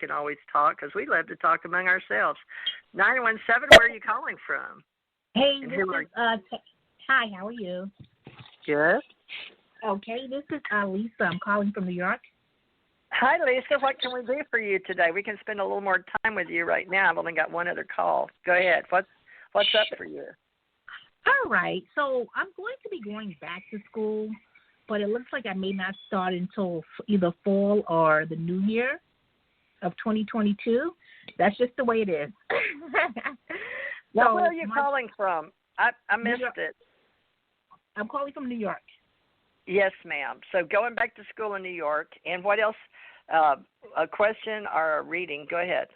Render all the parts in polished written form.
can always talk because we love to talk among ourselves. 917, where are you calling from? Hey, And this is, hi, how are you? Good. Okay, this is Lisa. I'm calling from New York. Hi, Lisa. What can we do for you today? We can spend a little more time with you right now. I've only got one other call. Go ahead. What's up for you? All right, so I'm going to be going back to school, but it looks like I may not start until either fall or the new year of 2022. That's just the way it is. Now, where are you calling from? I missed it. I'm calling from New York. Yes, ma'am. So going back to school in New York, and what else? A question or a reading? Go ahead.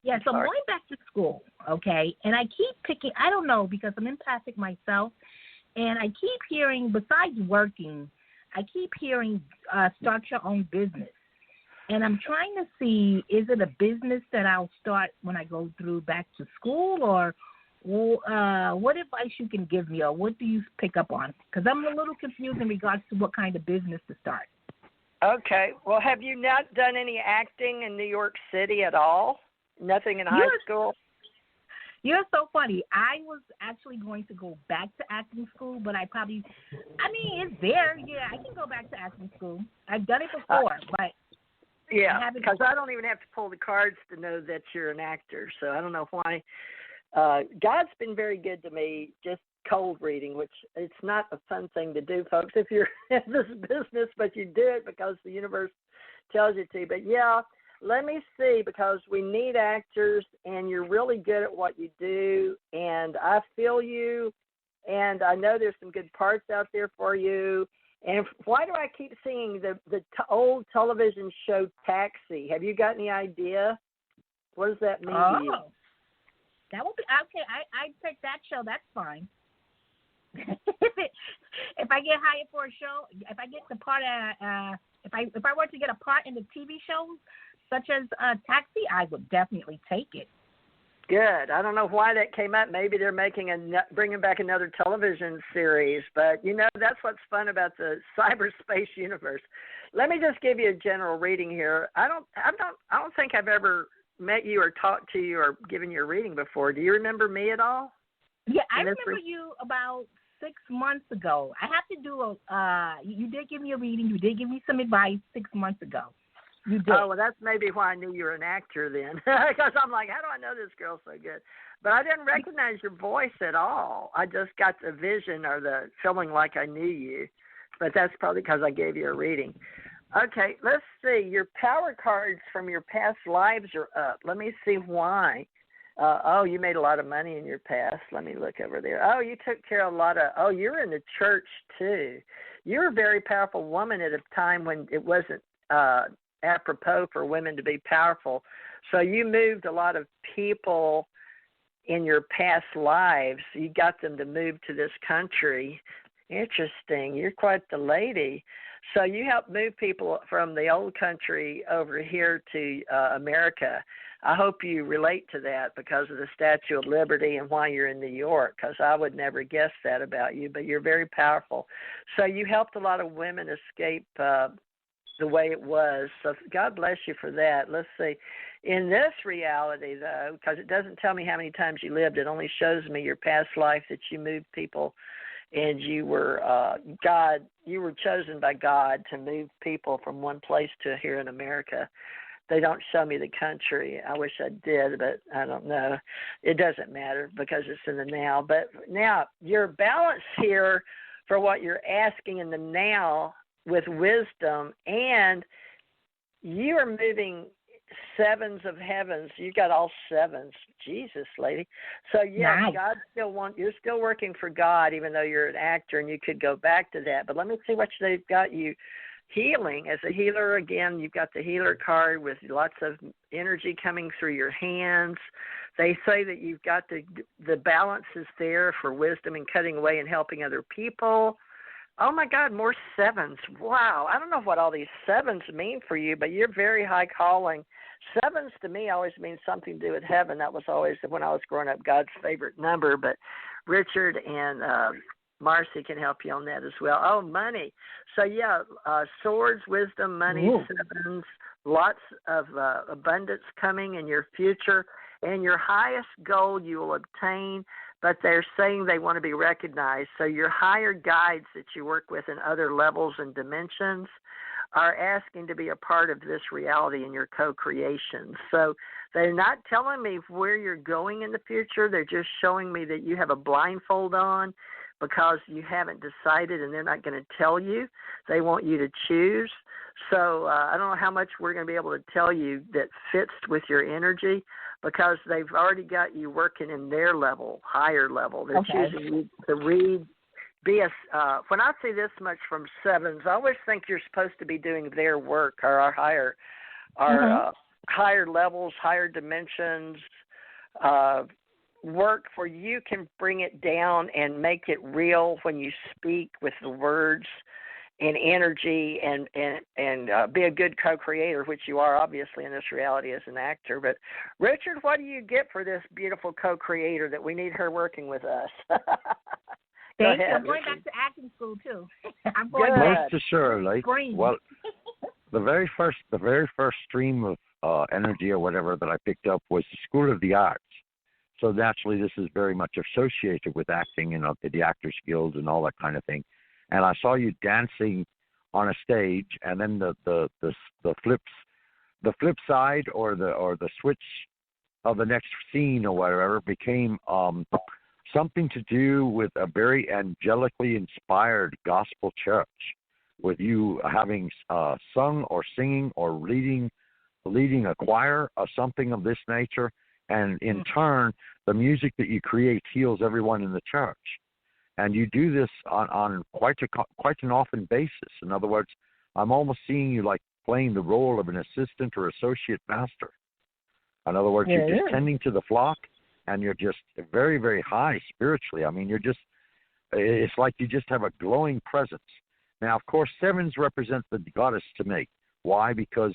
Yeah, so I'm going back to school, okay, and I keep picking, I don't know, because I'm empathic myself, and I keep hearing, besides working, I keep hearing start your own business. And I'm trying to see, is it a business that I'll start when I go through back to school, or what advice you can give me, or what do you pick up on? Because I'm a little confused in regards to what kind of business to start. Okay. Well, have you not done any acting in New York City at all? Nothing in high school? You're so funny. I was actually going to go back to acting school, but it's there. Yeah, I can go back to acting school. I've done it before, but yeah, because I don't even have to pull the cards to know that you're an actor, so I don't know why. God's been very good to me, just cold reading, which it's not a fun thing to do, folks, if you're in this business, but you do it because the universe tells you to. But, yeah, let me see, because we need actors, and you're really good at what you do, and I feel you, and I know there's some good parts out there for you. And why do I keep seeing the old television show Taxi? Have you got any idea? What does that mean to you? That would be okay. I'd take that show. That's fine. If I get hired for a show, if I get the part, if I were to get a part in the TV shows such as Taxi, I would definitely take it. Good. I don't know why that came up. Maybe they're bringing back another television series, but that's what's fun about the cyberspace universe. Let me just give you a general reading here. I don't think I've ever met you or talked to you or given you a reading before. Do you remember me at all? Yeah, I remember you about 6 months ago. I have to do you did give me a reading. You did give me some advice 6 months ago. You did. Oh, well, that's maybe why I knew you were an actor then, because I'm like, how do I know this girl so good? But I didn't recognize your voice at all. I just got the vision or the feeling like I knew you, but that's probably because I gave you a reading. Okay, let's see. Your power cards from your past lives are up. Let me see why. You made a lot of money in your past. Let me look over there. Oh, you took care of a lot of, you're in the church too. You're a very powerful woman at a time when it wasn't apropos for women to be powerful. So you moved a lot of people in your past lives. You got them to move to this country. Interesting. You're quite the lady. So you helped move people from the old country over here to America. I hope you relate to that because of the Statue of Liberty and why you're in New York, because I would never guess that about you, but you're very powerful. So you helped a lot of women escape the way it was. So God bless you for that. Let's see. In this reality, though, because it doesn't tell me how many times you lived, it only shows me your past life that you moved people, and you were you were chosen by God to move people from one place to here in America. They don't show me the country. I wish I did, but I don't know. It doesn't matter because it's in the now. But now, your balance here for what you're asking in the now with wisdom, and you are moving sevens of heavens. You got all sevens. Jesus, lady. So, yeah, nice. You're still working for God, even though you're an actor, and you could go back to that. But let me see what they've got you healing. As a healer, again, you've got the healer card with lots of energy coming through your hands. They say that you've got the balance is there for wisdom and cutting away and helping other people. Oh, my God, more sevens. Wow. I don't know what all these sevens mean for you, but you're very high calling. Sevens to me always means something to do with heaven. That was always, when I was growing up, God's favorite number. But Richard and Marci can help you on that as well. Oh, money. So, yeah, swords, wisdom, money, Ooh. Sevens, lots of abundance coming in your future, and your highest goal you will obtain, but they're saying they want to be recognized. So your higher guides that you work with in other levels and dimensions are asking to be a part of this reality in your co-creation. So they're not telling me where you're going in the future. They're just showing me that you have a blindfold on because you haven't decided, and they're not going to tell you. They want you to choose. So I don't know how much we're going to be able to tell you that fits with your energy, because they've already got you working in their level, higher level. They're choosing you to read. When I see this much from sevens, I always think you're supposed to be doing their work, or our higher levels, higher dimensions, work where you can bring it down and make it real when you speak with the words and energy, and be a good co-creator, which you are obviously in this reality as an actor. But Richard, what do you get for this beautiful co-creator that we need her working with us? Thank you. I'm going back to acting school too. I'm going most assuredly. Well, the very first stream of energy or whatever that I picked up was the School of the Arts. So naturally, this is very much associated with acting and the Actors Guild and all that kind of thing. And I saw you dancing on a stage, and then the flip side or the switch of the next scene or whatever became something to do with a very angelically inspired gospel church, with you having sung or singing or leading a choir or something of this nature, and in turn, the music that you create heals everyone in the church. And you do this on quite an often basis. In other words, I'm almost seeing you like playing the role of an assistant or associate pastor. In other words, you're just tending to the flock, and you're just very, very high spiritually. I mean, it's like you just have a glowing presence. Now, of course, sevens represent the goddess to me. Why? Because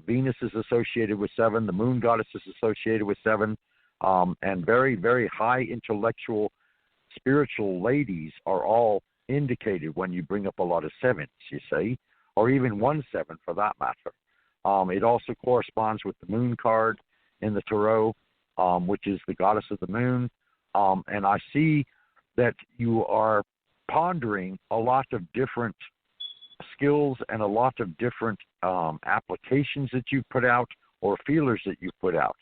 Venus is associated with 7, the moon goddess is associated with 7, and very, very high intellectual spiritual ladies are all indicated when you bring up a lot of 7s, you see, or even 1-7 for that matter. It also corresponds with the moon card in the tarot, which is the goddess of the moon. And I see that you are pondering a lot of different skills and a lot of different applications that you've put out, or feelers that you've put out.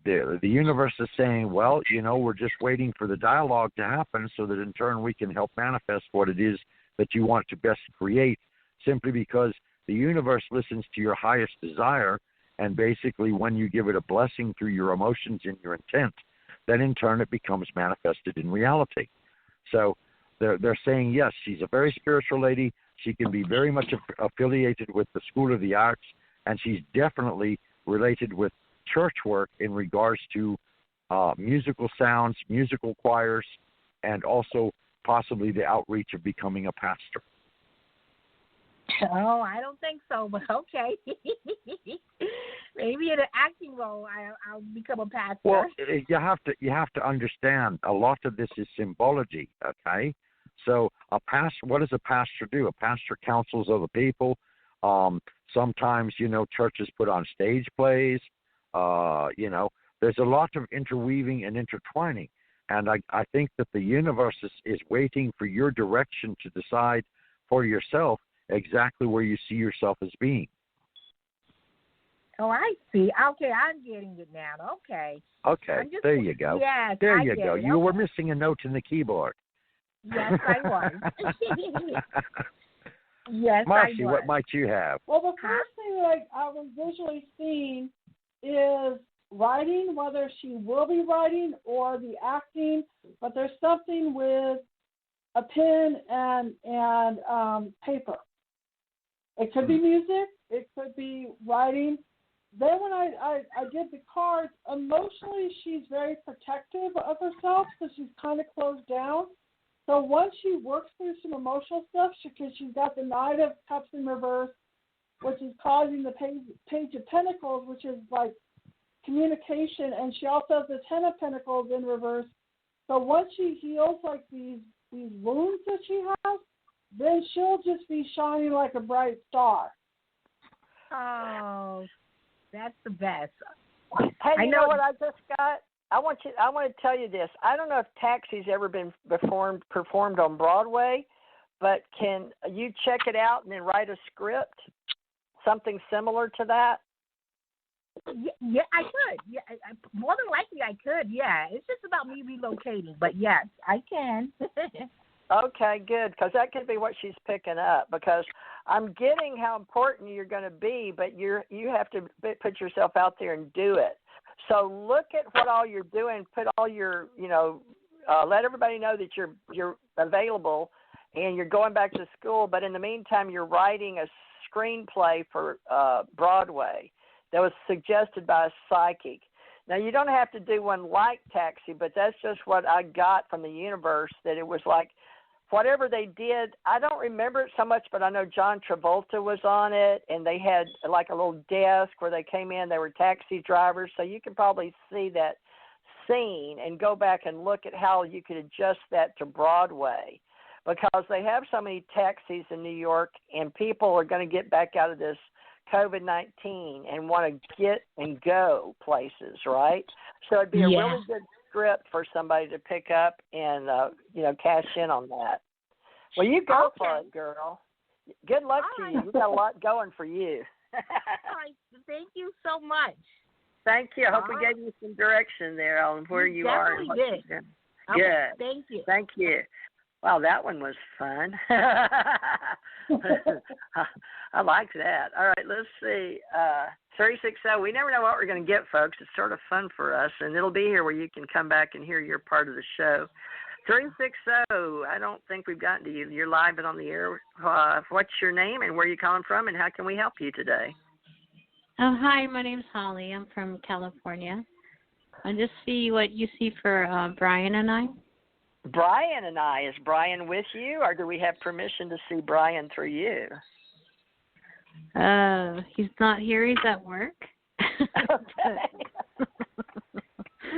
The universe is saying, well, we're just waiting for the dialogue to happen so that in turn we can help manifest what it is that you want to best create, simply because the universe listens to your highest desire, and basically when you give it a blessing through your emotions and your intent, then in turn it becomes manifested in reality. So they're saying, yes, she's a very spiritual lady. She can be very much affiliated with the School of the Arts, and she's definitely related with church work in regards to musical sounds, musical choirs, and also possibly the outreach of becoming a pastor. Oh, I don't think so, but okay. Maybe in an acting role, I'll become a pastor. Well, you have to understand, a lot of this is symbology, okay? So what does a pastor do? A pastor counsels other people. Sometimes, churches put on stage plays. There's a lot of interweaving and intertwining. And I think that the universe is waiting for your direction to decide for yourself exactly where you see yourself as being. Oh, I see. Okay, I'm getting it now. Okay. Okay, there you go. Yes, there I you go. It. You were missing a note in the keyboard. Yes, I was. Yes, Marci, I was. what might you have? Well, the first thing I was visually seeing is writing, whether she will be writing or the acting, but there's something with a pen and paper. It could be music. It could be writing. Then when I did the cards, emotionally she's very protective of herself, so she's kind of closed down. So once she works through some emotional stuff, because she's got the Knight of Cups in reverse, which is causing the Page of Pentacles, which is like communication, and she also has the Ten of Pentacles in reverse. So once she heals like these wounds that she has, then she'll just be shining like a bright star. Oh, that's the best. Hey, you know what I just got? I want to tell you this. I don't know if Taxi's ever been performed on Broadway, but can you check it out and then write a script, something similar to that? Yeah, I could. Yeah, more than likely I could. Yeah, it's just about me relocating, but yes, I can. Okay, good, because that could be what she's picking up. Because I'm getting how important you're going to be, but you have to put yourself out there and do it. So look at what all you're doing. Put all your, let everybody know that you're available, and you're going back to school. But in the meantime, you're writing a screenplay for Broadway that was suggested by a psychic. Now, you don't have to do one like Taxi, but that's just what I got from the universe, that it was like whatever they did. I don't remember it so much, but I know John Travolta was on it, and they had like a little desk where they came in. They were taxi drivers, so you can probably see that scene and go back and look at how you could adjust that to Broadway, because they have so many taxis in New York, and people are going to get back out of this COVID-19 and want to get and go places, right? So it'd be a really good script for somebody to pick up and, cash in on that. Well, you go for it, girl. Good luck to you. You got a lot going for you. All right. Thank you so much. Thank you. I hope we gave you some direction there on where you are. And what did. Good. Okay, thank you. Thank you. Wow, that one was fun. I liked that. All right, let's see. 360, we never know what we're going to get, folks. It's sort of fun for us, and it'll be here where you can come back and hear your part of the show. 360, I don't think we've gotten to you. You're live and on the air. What's your name and where are you calling from, and how can we help you today? Oh, hi, my name's Holly. I'm from California. I just see what you see for Brian and I. Brian and I. Is Brian with you, or do we have permission to see Brian through you? He's not here. He's at work. Okay.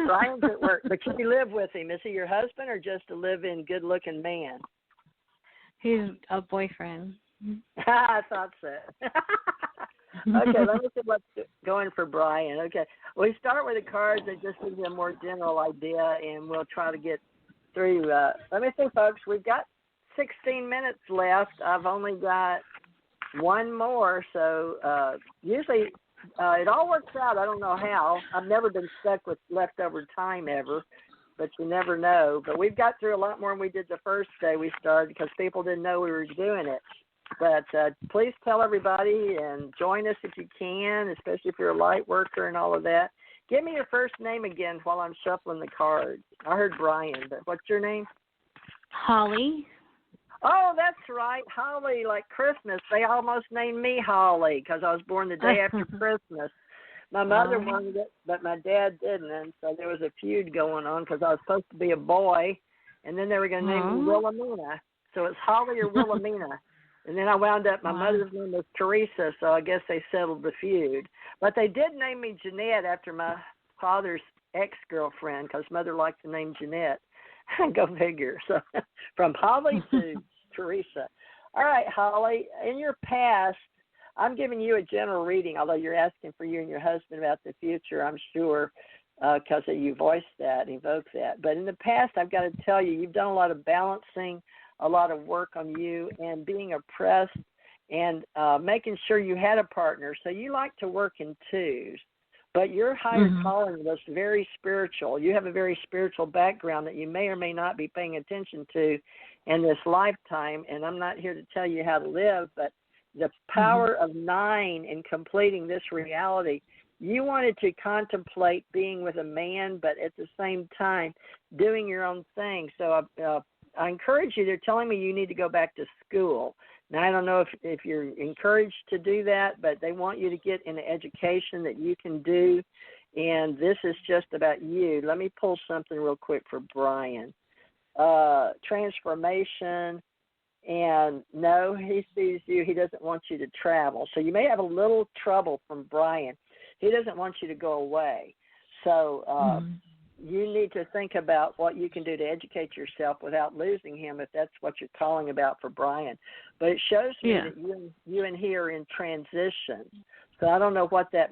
Brian's at work. But can you live with him? Is he your husband or just a live-in, good-looking man? He's a boyfriend. I thought so. Okay, let me see what's going for Brian. Okay, we start with the cards that just gives you a more general idea, and we'll try to get through. Let me see, folks. We've got 16 minutes left. I've only got one more, so usually it all works out. I don't know how. I've never been stuck with leftover time ever, but you never know. But we've got through a lot more than we did the first day we started because people didn't know we were doing it. But please tell everybody and join us if you can, especially if you're a light worker and all of that. Give me your first name again while I'm shuffling the cards. I heard Brian, but what's your name? Holly. Oh, that's right. Holly, like Christmas. They almost named me Holly because I was born the day after Christmas. My mother wanted it, but my dad didn't, and so there was a feud going on because I was supposed to be a boy, and then they were going to name me Wilhelmina. So it's Holly or Wilhelmina. And then I wound up, my mother's name was Teresa, so I guess they settled the feud. But they did name me Jeanette after my father's ex-girlfriend because mother liked the name Jeanette. Go figure. So from Holly to Teresa. All right, Holly, in your past, I'm giving you a general reading, although you're asking for you and your husband about the future, I'm sure, because you voiced that, evoked that. But in the past, I've got to tell you, you've done a lot of balancing, a lot of work on you and being oppressed and making sure you had a partner. So you like to work in twos, but your higher calling was very spiritual. You have a very spiritual background that you may or may not be paying attention to in this lifetime. And I'm not here to tell you how to live, but the power of 9 in completing this reality. You wanted to contemplate being with a man, but at the same time doing your own thing. So I encourage you. They're telling me you need to go back to school. Now, I don't know if you're encouraged to do that, but they want you to get an education that you can do, and this is just about you. Let me pull something real quick for Brian. Transformation, and no, he sees you. He doesn't want you to travel. So you may have a little trouble from Brian. He doesn't want you to go away. So you need to think about what you can do to educate yourself without losing him, if that's what you're calling about for Brian. But it shows me that you and he are in transition. So I don't know what that